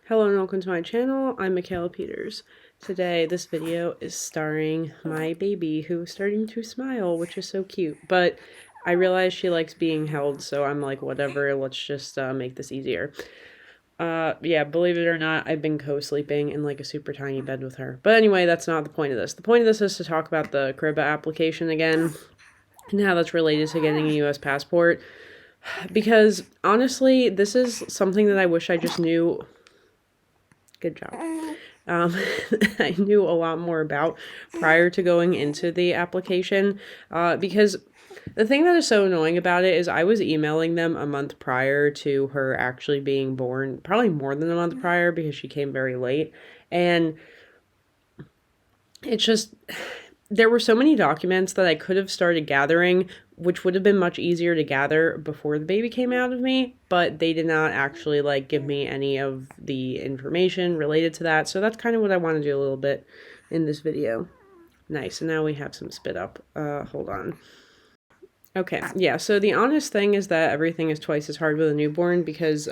Hello and welcome to my channel. I'm Michaela Peters. Today, this video is starring my baby who's starting to smile, which is so cute. But I realize she likes being held, so I'm like, whatever, let's just make this easier. Yeah, believe it or not, I've been co-sleeping in like a super tiny bed with her. But anyway, that's not the point of this. The point of this is to talk about the CRBA application again and how that's related to getting a US passport. Because honestly, this is something that I wish I just knew. Good job. I knew a lot more about prior to going into the application, because the thing that is so annoying about it is I was emailing them a month prior to her actually being born, probably more than a month prior because she came very late, and it's just, there were so many documents that I could have started gathering, which would have been much easier to gather before the baby came out of me, but they did not actually like give me any of the information related to that. So that's kind of what I want to do a little bit in this video. Nice. And now we have some spit up. Hold on. Okay. Yeah. So the honest thing is that everything is twice as hard with a newborn because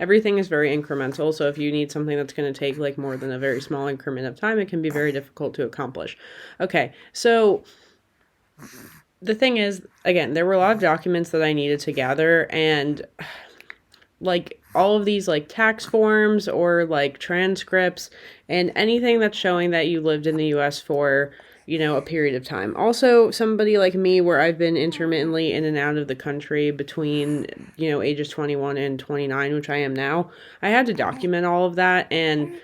everything is very incremental. So if you need something that's going to take like more than a very small increment of time, it can be very difficult to accomplish. Okay, so the thing is, again, there were a lot of documents that I needed to gather, and like all of these like tax forms or like transcripts and anything that's showing that you lived in the US for, you know, a period of time. Also, somebody like me where I've been intermittently in and out of the country between, you know, ages 21 and 29, which I am now, I had to document all of that, and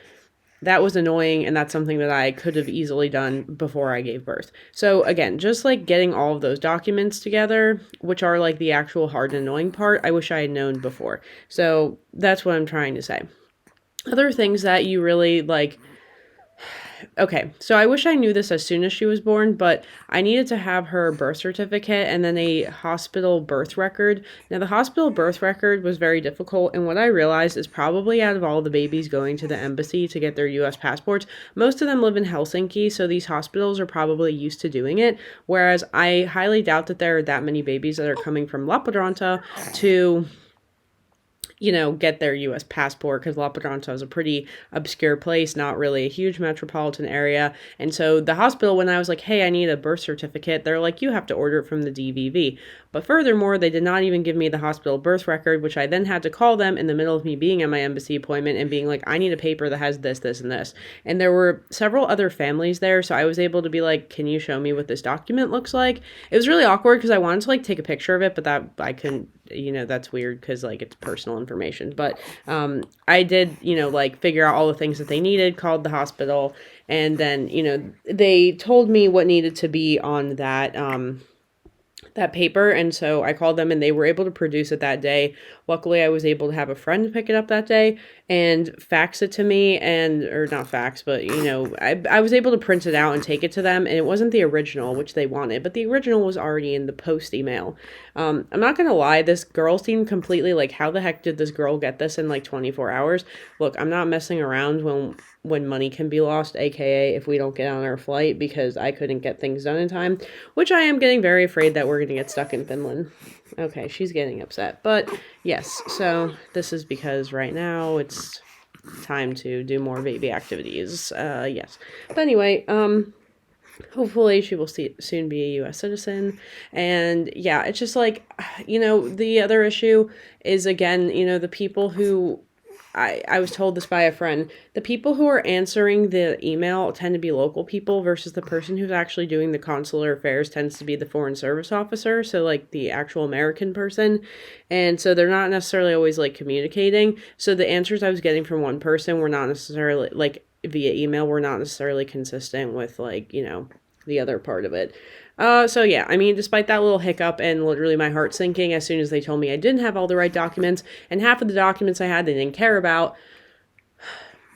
that was annoying, and that's something that I could have easily done before I gave birth. So again, just like getting all of those documents together, which are like the actual hard and annoying part, I wish I had known before. So that's what I'm trying to say. Other things that you really like, okay, so I wish I knew this as soon as she was born, but I needed to have her birth certificate and then a hospital birth record. Now, the hospital birth record was very difficult, and what I realized is probably out of all the babies going to the embassy to get their US passports, most of them live in Helsinki, so these hospitals are probably used to doing it, whereas I highly doubt that there are that many babies that are coming from Lappeenranta to, you know, get their US passport, because Lappeenranta is a pretty obscure place, not really a huge metropolitan area. And so the hospital, when I was like, hey, I need a birth certificate, they're like, you have to order it from the DVV. But furthermore, they did not even give me the hospital birth record, which I then had to call them in the middle of me being at my embassy appointment and being like, I need a paper that has this, this, and this. And there were several other families there, so I was able to be like, can you show me what this document looks like? It was really awkward because I wanted to like take a picture of it, but that I couldn't, you know, that's weird because like it's personal information. But I did, you know, like figure out all the things that they needed, called the hospital, and then, you know, they told me what needed to be on that that paper, and so I called them and they were able to produce it that day. Luckily, I was able to have a friend pick it up that day and fax it to me, and or not fax, but you know, I was able to print it out and take it to them, and it wasn't the original which they wanted, but the original was already in the post email. I'm not gonna lie, this girl seemed completely like, how the heck did this girl get this in like 24 hours? Look, I'm not messing around when money can be lost, aka if we don't get on our flight, because I couldn't get things done in time, which I am getting very afraid that we're going to get stuck in Finland. Okay, she's getting upset. But yes, so this is because right now it's time to do more baby activities. Yes. But anyway, hopefully she will soon be a US citizen. And yeah, it's just like, you know, the other issue is, again, you know, the people who, I was told this by a friend, the people who are answering the email tend to be local people versus the person who's actually doing the consular affairs tends to be the foreign service officer, so like the actual American person. And so they're not necessarily always like communicating. So the answers I was getting from one person were not necessarily like via email, were not necessarily consistent with like, you know, the other part of it. So yeah, I mean, despite that little hiccup and literally my heart sinking as soon as they told me I didn't have all the right documents, and half of the documents I had they didn't care about,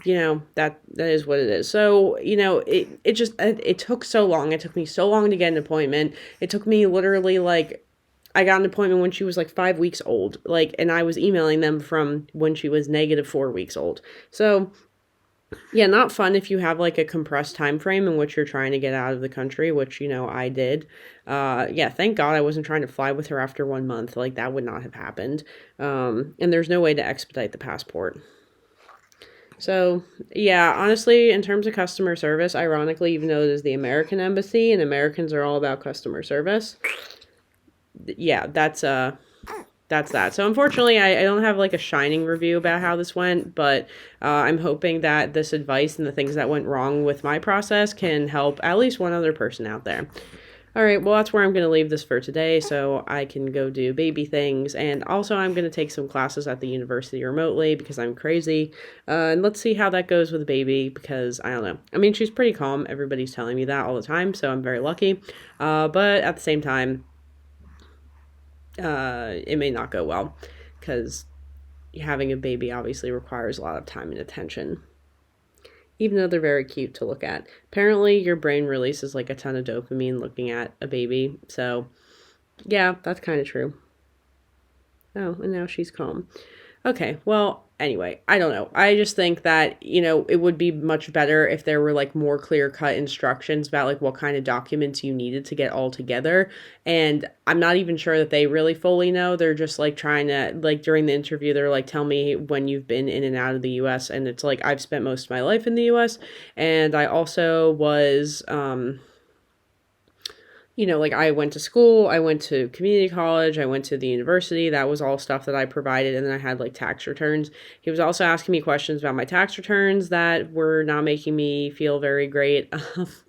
you know, that is what it is. So, you know, it took so long. It took me so long to get an appointment. It took me literally like, I got an appointment when she was like 5 weeks old, like, and I was emailing them from when she was -4 weeks old. So yeah, not fun if you have like a compressed time frame in which you're trying to get out of the country, which, you know, I did. Yeah, thank God I wasn't trying to fly with her after 1 month. Like, that would not have happened. And there's no way to expedite the passport. So, yeah, honestly, in terms of customer service, ironically, even though it is the American embassy and Americans are all about customer service, yeah, that's that. So unfortunately, I don't have like a shining review about how this went, but I'm hoping that this advice and the things that went wrong with my process can help at least one other person out there. All right, well, that's where I'm going to leave this for today so I can go do baby things. And also, I'm going to take some classes at the university remotely because I'm crazy. And let's see how that goes with the baby because I don't know. I mean, she's pretty calm. Everybody's telling me that all the time, so I'm very lucky. But at the same time, it may not go well because having a baby obviously requires a lot of time and attention, even though they're very cute to look at. Apparently, your brain releases like a ton of dopamine looking at a baby. So, yeah, that's kind of true. Oh, and now she's calm. Okay, well, anyway, I don't know. I just think that, it would be much better if there were like more clear-cut instructions about like what kind of documents you needed to get all together. And I'm not even sure that they really fully know. They're just like trying to, like during the interview, they're like, tell me when you've been in and out of the US. And it's like, I've spent most of my life in the US. And I also was, like I went to school, I went to community college, I went to the university. That was all stuff that I provided. And then I had like tax returns. He was also asking me questions about my tax returns that were not making me feel very great.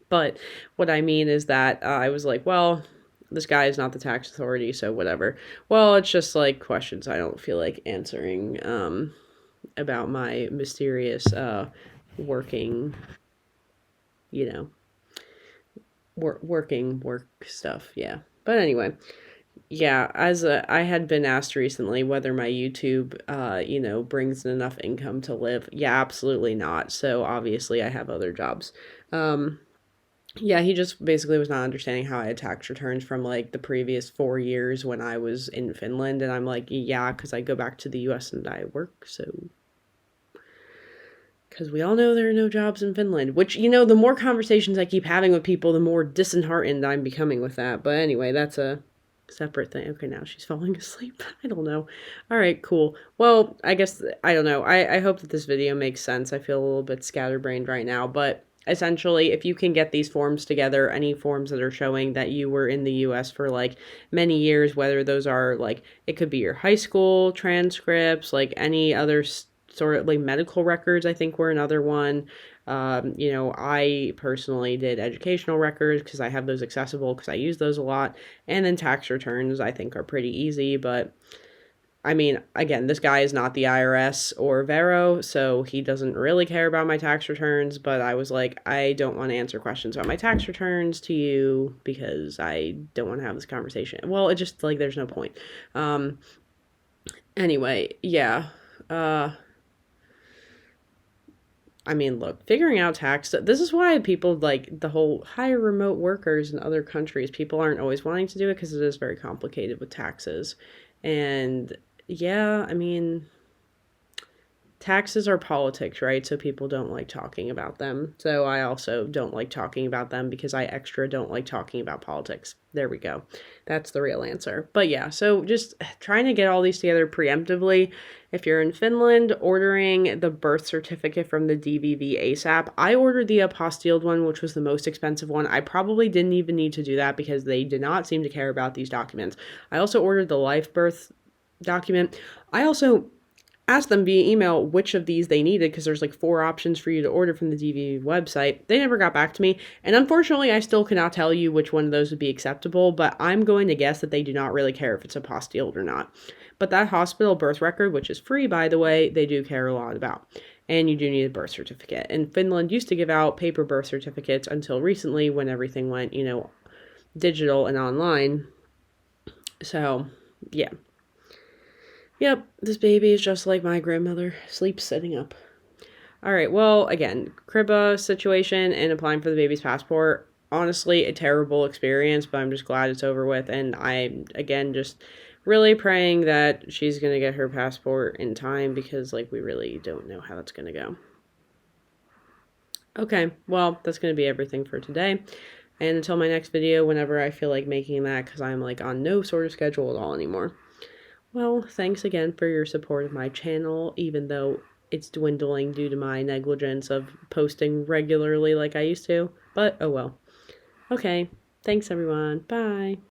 But what I mean is that I was like, well, this guy is not the tax authority, so whatever. Well, it's just like questions I don't feel like answering about my mysterious working, you know, working work stuff. Yeah. But anyway, yeah, I had been asked recently whether my YouTube, brings enough income to live. Yeah, absolutely not. So obviously I have other jobs. Um, yeah, he just basically was not understanding how I had tax returns from like the previous 4 years when I was in Finland. And I'm like, yeah, because I go back to the US and I work. So because we all know there are no jobs in Finland, which, the more conversations I keep having with people, the more disheartened I'm becoming with that. But anyway, that's a separate thing. Okay, now she's falling asleep. I don't know. All right, cool. Well, I guess, I don't know. I hope that this video makes sense. I feel a little bit scatterbrained right now, but essentially, if you can get these forms together, any forms that are showing that you were in the US for like many years, whether those are like, it could be your high school transcripts, like any other sort of like medical records, I think were another one. I personally did educational records because I have those accessible because I use those a lot. And then tax returns, I think, are pretty easy. But I mean, again, this guy is not the IRS or Vero, so he doesn't really care about my tax returns. But I was like, I don't want to answer questions about my tax returns to you because I don't want to have this conversation. Well, it just like there's no point. Anyway, yeah. I mean, look, figuring out tax, this is why people like the whole hire remote workers in other countries. People aren't always wanting to do it because it is very complicated with taxes. And yeah, I mean, taxes are politics, right? So people don't like talking about them. So I also don't like talking about them because I extra don't like talking about politics. There we go. That's the real answer. But yeah, so just trying to get all these together preemptively. If you're in Finland, ordering the birth certificate from the DVV ASAP. I ordered the apostilled one, which was the most expensive one. I probably didn't even need to do that because they did not seem to care about these documents. I also ordered the live birth document. I also asked them via email which of these they needed because there's like 4 options for you to order from the DV website. They never got back to me, and unfortunately I still cannot tell you which one of those would be acceptable, but I'm going to guess that they do not really care if it's apostilled or not. But that hospital birth record, which is free by the way, they do care a lot about. And you do need a birth certificate. And Finland used to give out paper birth certificates until recently when everything went, digital and online. So, yeah. Yep, this baby is just like my grandmother, sleeps sitting up. All right, well, again, CRBA situation and applying for the baby's passport, honestly, a terrible experience, but I'm just glad it's over with. And I'm, again, just really praying that she's going to get her passport in time because, like, we really don't know how that's going to go. Okay, well, that's going to be everything for today. And until my next video, whenever I feel like making that, because I'm, like, on no sort of schedule at all anymore. Well, thanks again for your support of my channel, even though it's dwindling due to my negligence of posting regularly like I used to. But oh well. Okay. Thanks, everyone. Bye.